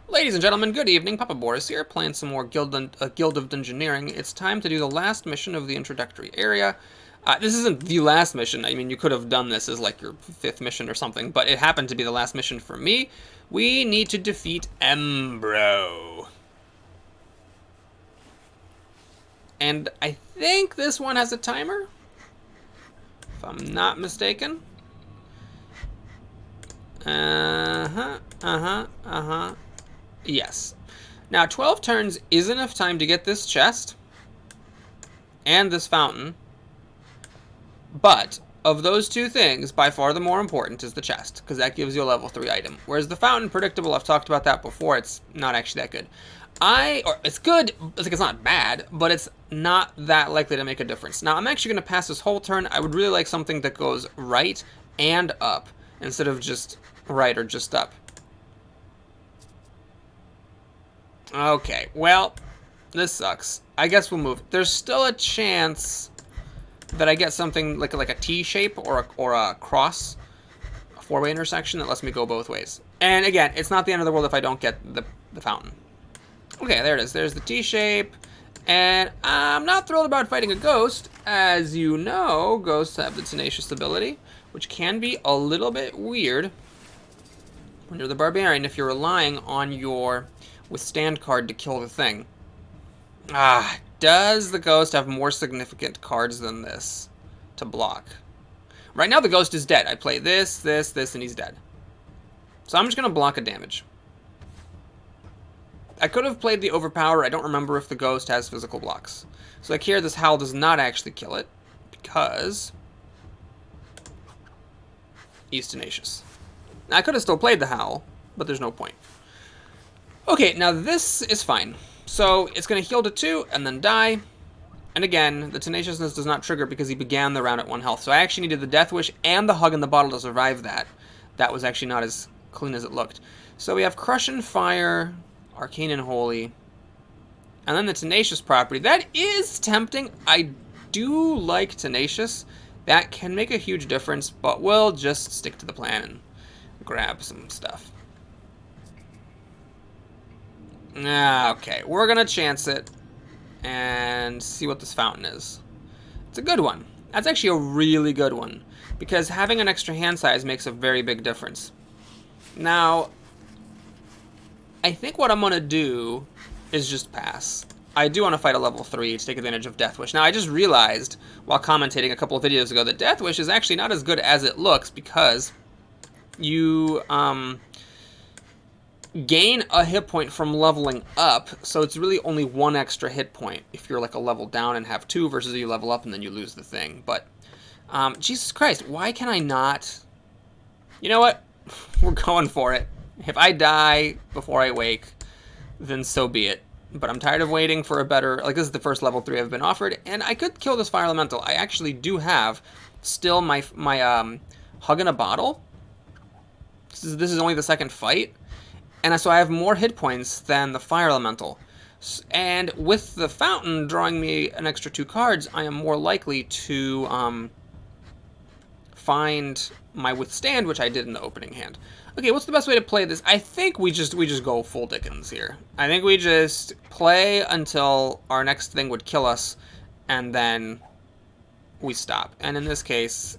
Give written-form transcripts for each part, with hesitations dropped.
Ladies and gentlemen, good evening. Papa Boris here, playing some more Guild of Dungeoneering. It's time to do the last mission of the introductory area. This isn't the last mission. I mean, you could have done this as like your 5th mission or something, but it happened to be the last mission for me. We need to defeat Embro. And I think this one has a timer, if I'm not mistaken. Yes. Now, 12 turns is enough time to get this chest and this fountain. But of those two things, by far the more important is the chest, because that gives you a level 3 item. Whereas the fountain, predictable, I've talked about that before, it's not actually that good. It's good, it's not bad, but it's not that likely to make a difference. Now, I'm actually going to pass this whole turn. I would really like something that goes right and up, instead of just right or just up. Okay, well, this sucks. I guess we'll move. There's still a chance that I get something like a T shape or a cross, a 4-way intersection that lets me go both ways. And again, it's not the end of the world if I don't get the fountain. Okay, there it is. There's the T shape. And I'm not thrilled about fighting a ghost. As you know, ghosts have the tenacious ability, which can be a little bit weird when you're the barbarian if you're relying on your withstand card to kill the thing. Does the ghost have more significant cards than this to block? Right now the ghost is dead. I play this, and he's dead. So I'm just going to block a damage. I could have played the overpower. I don't remember if the ghost has physical blocks. So like here, this howl does not actually kill it because he's tenacious. Now, I could have still played the howl, but there's no point. Okay, now this is fine. So it's going to heal to 2 and then die. And again, the tenaciousness does not trigger because he began the round at 1 health. So I actually needed the Death Wish and the Hug in the Bottle to survive that. That was actually not as clean as it looked. So we have Crush and Fire, Arcane and Holy, and then the Tenacious property. That is tempting. I do like Tenacious. That can make a huge difference, but we'll just stick to the plan and grab some stuff. Okay, we're going to chance it and see what this fountain is. It's a good one. That's actually a really good one, because having an extra hand size makes a very big difference. Now, I think what I'm going to do is just pass. I do want to fight a level 3 to take advantage of Death Wish. Now, I just realized while commentating a couple of videos ago that Death Wish is actually not as good as it looks, because you gain a hit point from leveling up, so it's really only 1 extra hit point if you're like a level down and have 2 versus you level up and then you lose the thing. But Jesus Christ, why can I not? You know what? We're going for it. If I die before I wake, then so be it. But I'm tired of waiting for a better... Like, this is the first level 3 I've been offered, and I could kill this Fire Elemental. I actually do have still my Hug in a Bottle. This is only the 2nd fight. And so I have more hit points than the Fire Elemental. And with the Fountain drawing me an extra 2 cards, I am more likely to find my Withstand, which I did in the opening hand. Okay, what's the best way to play this? I think we just go full Dickens here. I think we just play until our next thing would kill us, and then we stop. And in this case,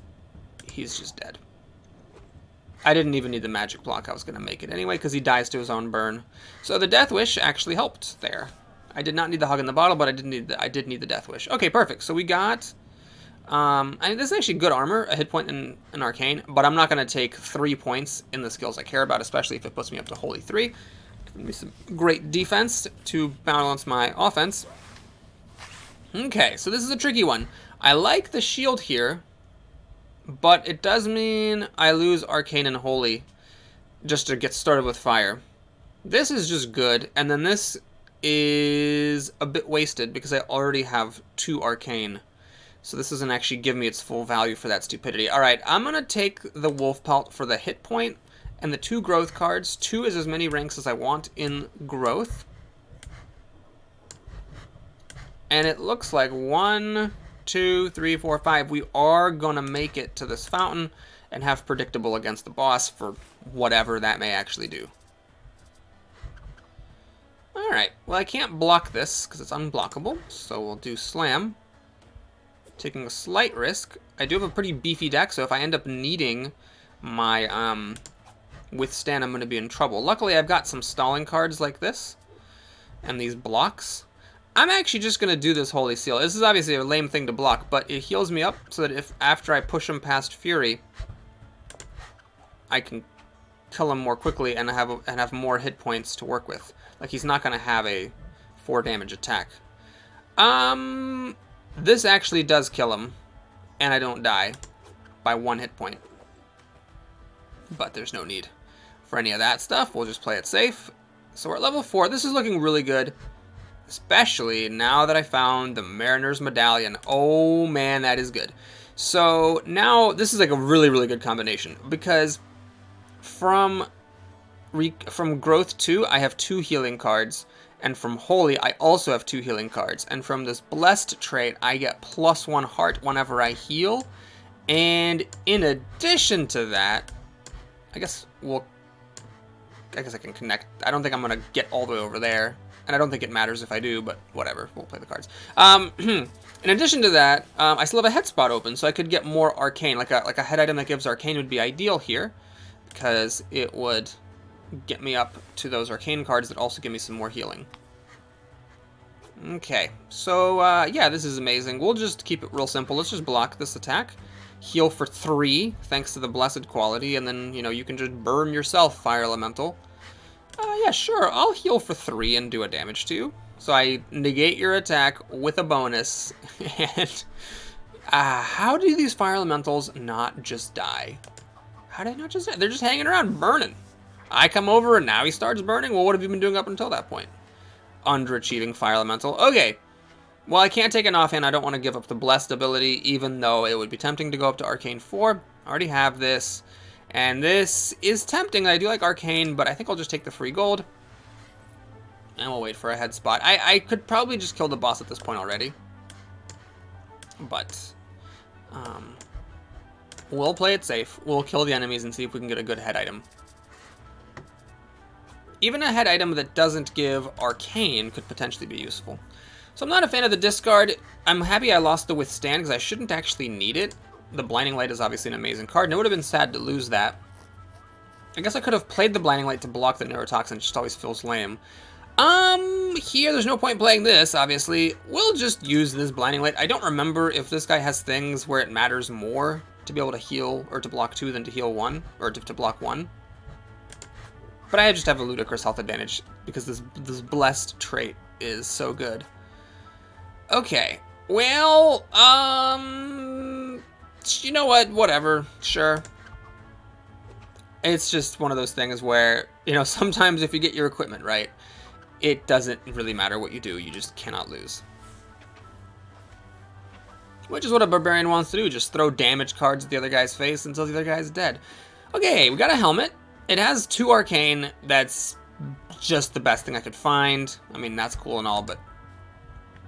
he's just dead. I didn't even need the magic block. I was going to make it anyway, because he dies to his own burn. So the Death Wish actually helped there. I did not need the Hug in the Bottle, but I did need the Death Wish. Okay, perfect. So we got... this is actually good armor, a hit point in an Arcane, but I'm not going to take 3 points in the skills I care about, especially if it puts me up to Holy 3. It's going to be some great defense to balance my offense. Okay, so this is a tricky one. I like the shield here, but it does mean I lose Arcane and Holy just to get started with fire. This is just good, and then this is a bit wasted because I already have 2 Arcane. So this doesn't actually give me its full value for that stupidity. Alright, I'm going to take the Wolf Pelt for the hit point and the 2 growth cards. 2 is as many ranks as I want in growth. And it looks like 1, 2, 3, 4, 5. We are going to make it to this fountain and have predictable against the boss for whatever that may actually do. Alright, well I can't block this because it's unblockable, so we'll do Slam. Taking a slight risk. I do have a pretty beefy deck, so if I end up needing my Withstand, I'm going to be in trouble. Luckily, I've got some stalling cards like this, and these blocks. I'm actually just going to do this Holy Seal. This is obviously a lame thing to block, but it heals me up so that if after I push him past Fury, I can kill him more quickly and have more hit points to work with. Like, he's not going to have a 4 damage attack. This actually does kill him, and I don't die by 1 hit point. But there's no need for any of that stuff. We'll just play it safe. So we're at level 4. This is looking really good, especially now that I found the Mariner's Medallion. Oh man, that is good. So now this is like a really, really good combination, because from Growth 2, I have 2 healing cards. And from Holy, I also have 2 healing cards. And from this Blessed trait, I get +1 heart whenever I heal. And in addition to that, I guess I can connect. I don't think I'm going to get all the way over there. And I don't think it matters if I do, but whatever. We'll play the cards. In addition to that, I still have a head spot open, so I could get more Arcane. Like a head item that gives Arcane would be ideal here, because it would get me up to those Arcane cards that also give me some more healing. Okay, so yeah, this is amazing. We'll just keep it real simple. Let's just block this attack. Heal for 3, thanks to the Blessed quality, and then, you know, you can just burn yourself, Fire Elemental. Yeah, sure, I'll heal for 3 and do a damage to you. So I negate your attack with a bonus, and how do these Fire Elementals not just die? How did they not just die? They're just hanging around, burning. I come over and now he starts burning? Well, what have you been doing up until that point? Underachieving Fire Elemental. Okay. Well, I can't take an offhand. I don't want to give up the Blessed ability, even though it would be tempting to go up to Arcane 4. I already have this. And this is tempting. I do like Arcane, but I think I'll just take the free gold. And we'll wait for a head spot. I could probably just kill the boss at this point already. But we'll play it safe. We'll kill the enemies and see if we can get a good head item. Even a head item that doesn't give Arcane could potentially be useful. So I'm not a fan of the discard. I'm happy I lost the Withstand because I shouldn't actually need it. The Blinding Light is obviously an amazing card, and it would have been sad to lose that. I guess I could have played the Blinding Light to block the Neurotoxin. It just always feels lame. Here, there's no point playing this, obviously. We'll just use this Blinding Light. I don't remember if this guy has things where it matters more to be able to heal or to block 2 than to heal 1, or to block 1. But I just have a ludicrous health advantage because this Blessed trait is so good. Okay, well, you know what? Whatever, sure. It's just one of those things where, you know, sometimes if you get your equipment right, it doesn't really matter what you do. You just cannot lose. Which is what a Barbarian wants to do, just throw damage cards at the other guy's face until the other guy's dead. Okay, we got a helmet. It has 2 Arcane. That's just the best thing I could find. I mean, that's cool and all, but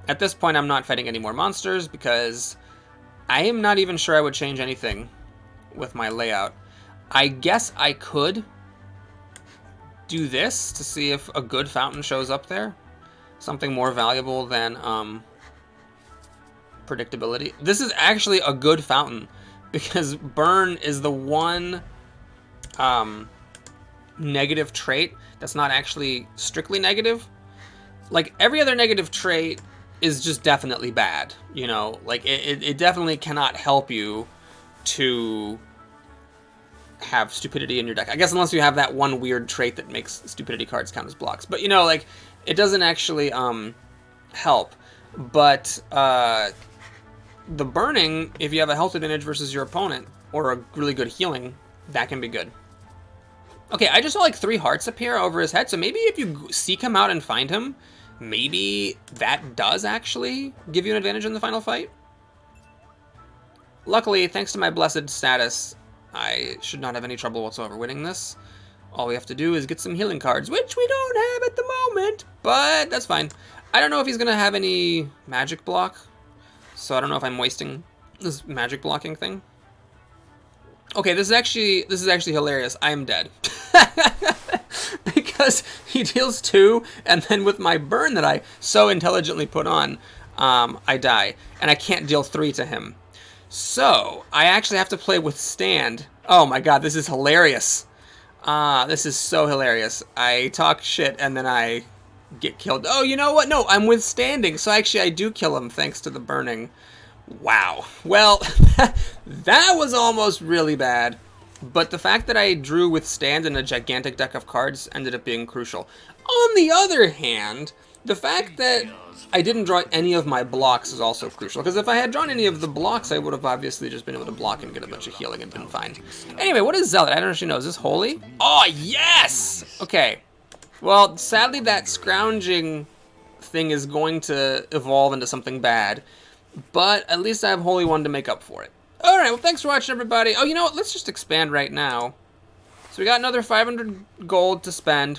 at this point I'm not fighting any more monsters because I am not even sure I would change anything with my layout. I guess I could do this to see if a good fountain shows up there. Something more valuable than predictability. This is actually a good fountain because burn is the one negative trait that's not actually strictly negative. Like, every other negative trait is just definitely bad, you know? Like, it definitely cannot help you to have stupidity in your deck. I guess unless you have that one weird trait that makes stupidity cards count as blocks. But, you know, like, it doesn't actually help. But the burning, if you have a health advantage versus your opponent, or a really good healing, that can be good. Okay, I just saw like 3 hearts appear over his head, so maybe if you seek him out and find him, maybe that does actually give you an advantage in the final fight. Luckily, thanks to my blessed status, I should not have any trouble whatsoever winning this. All we have to do is get some healing cards, which we don't have at the moment, but that's fine. I don't know if he's going to have any magic block, so I don't know if I'm wasting this magic blocking thing. Okay, this is actually hilarious. I am dead. Because because he deals 2, and then with my burn that I so intelligently put on, I die, and I can't deal 3 to him. So I actually have to play Withstand. Oh my god, this is hilarious. This is so hilarious. I talk shit and then I get killed. Oh, you know what? No, I'm withstanding. So actually I do kill him thanks to the burning. Wow. Well, that was almost really bad. But the fact that I drew Withstand in a gigantic deck of cards ended up being crucial. On the other hand, the fact that I didn't draw any of my blocks is also crucial, because if I had drawn any of the blocks, I would have obviously just been able to block and get a bunch of healing and been fine. Anyway, what is Zealot? I don't actually know. Is this Holy? Oh, yes! Okay. Well, sadly, that scrounging thing is going to evolve into something bad, but at least I have Holy 1 to make up for it. Alright, well, thanks for watching, everybody. Oh, you know what? Let's just expand right now. So we got another 500 gold to spend.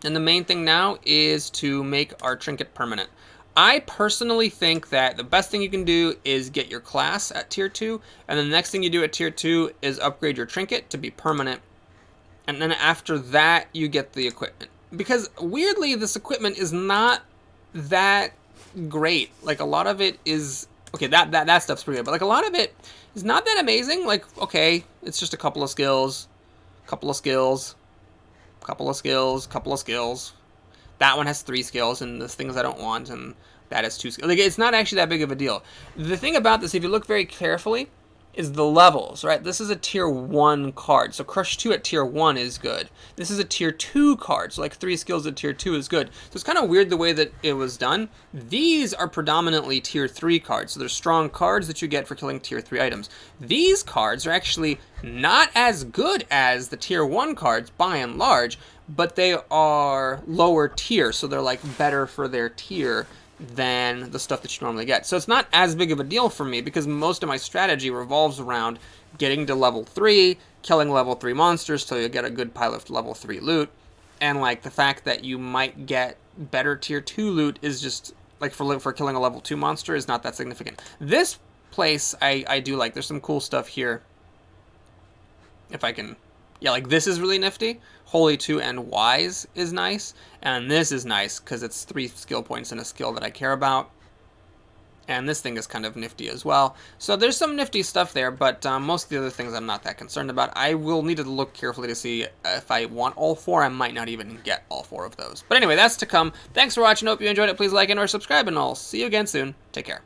And the main thing now is to make our trinket permanent. I personally think that the best thing you can do is get your class at tier 2, and then the next thing you do at tier 2 is upgrade your trinket to be permanent. And then after that, you get the equipment. Because weirdly, this equipment is not that great. Like, a lot of it is... Okay, that stuff's pretty good, but like a lot of it is not that amazing. Like, okay, it's just a couple of skills, couple of skills. That one has 3 skills, and there's things I don't want, and that has 2 skills. Like, it's not actually that big of a deal. The thing about this, if you look very carefully, is the levels, right? This is a tier 1 card, so Crush 2 at tier 1 is good. This is a tier 2 card, so like 3 skills at tier 2 is good. So it's kind of weird the way that it was done. These are predominantly tier 3 cards, so they're strong cards that you get for killing tier 3 items. These cards are actually not as good as the tier 1 cards by and large, but they are lower tier, so they're like better for their tier than the stuff that you normally get. So it's not as big of a deal for me, because most of my strategy revolves around getting to level 3, killing level 3 monsters till you get a good pile of level 3 loot, and like the fact that you might get better tier 2 loot is just, like for killing a level 2 monster is not that significant. This place I do like. There's some cool stuff here. If I can... Yeah, like this is really nifty. Holy 2 and Wise is nice. And this is nice because it's 3 skill points and a skill that I care about. And this thing is kind of nifty as well. So there's some nifty stuff there, but most of the other things I'm not that concerned about. I will need to look carefully to see if I want all 4. I might not even get all 4 of those. But anyway, that's to come. Thanks for watching. Hope you enjoyed it. Please like and or subscribe, and I'll see you again soon. Take care.